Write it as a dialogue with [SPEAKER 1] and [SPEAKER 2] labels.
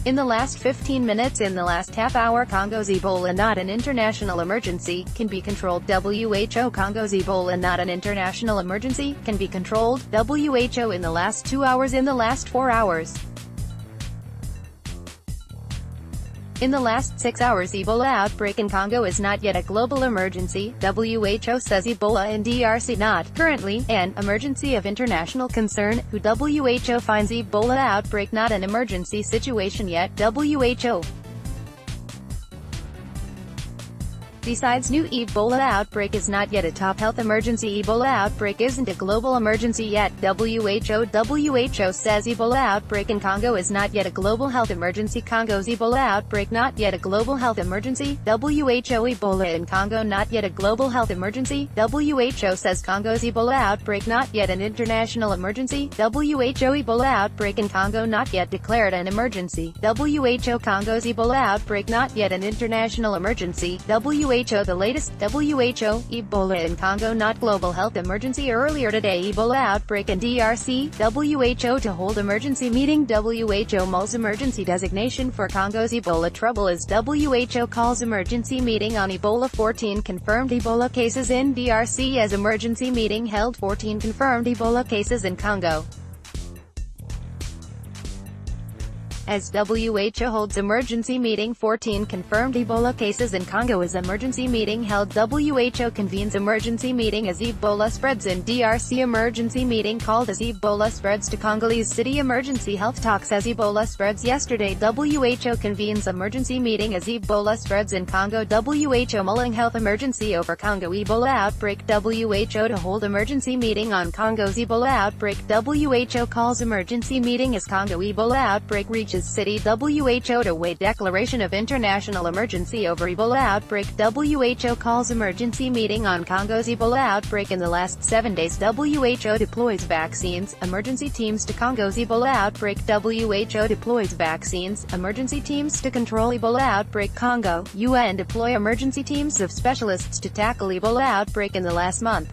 [SPEAKER 1] In the last 15 minutes in the last half hour, Congo's Ebola, not an international emergency, can be controlled. WHO Congo's Ebola, not an international emergency, can be controlled. WHO in the last 2 hours. In the last 4 hours. In the last 6 hours, Ebola outbreak in Congo is not yet a global emergency. WHO says Ebola in DRC not currently an emergency of international concern. WHO finds Ebola outbreak not an emergency situation yet. WHO Besides, new Ebola outbreak is not yet a top health emergency. Ebola outbreak isn't a global emergency yet. WHO says Ebola outbreak in Congo is not yet a global health emergency. Congo's Ebola outbreak not yet a global health emergency. WHO Ebola in Congo not yet a global health emergency. WHO says Congo's Ebola outbreak not yet an international emergency. WHO Ebola outbreak in Congo not yet declared an emergency. WHO Congo's Ebola outbreak not yet an international emergency. WHO the latest. WHO Ebola in Congo not global health emergency. Earlier today, Ebola outbreak in DRC. WHO to hold emergency meeting. WHO mulls emergency designation for Congo's Ebola trouble as WHO calls emergency meeting on Ebola. 14 confirmed Ebola cases in DRC as emergency meeting held. 14 confirmed Ebola cases in Congo as WHO holds emergency meeting. 14 confirmed Ebola cases in Congo as emergency meeting held. WHO convenes emergency meeting as Ebola spreads in DRC. Emergency meeting called as Ebola spreads to Congolese city. Emergency health talks as Ebola spreads yesterday. WHO convenes emergency meeting as Ebola spreads in Congo. WHO mulling health emergency over Congo Ebola outbreak. WHO to hold emergency meeting on Congo's Ebola outbreak. WHO calls emergency meeting as Congo Ebola outbreak reaches city. WHO to weigh declaration of international emergency over Ebola outbreak. WHO calls emergency meeting on Congo's Ebola outbreak. In the last 7 days, WHO deploys vaccines, emergency teams to Congo's Ebola outbreak. WHO deploys vaccines, emergency teams to control Ebola outbreak. Congo, UN deploy emergency teams of specialists to tackle Ebola outbreak in the last month.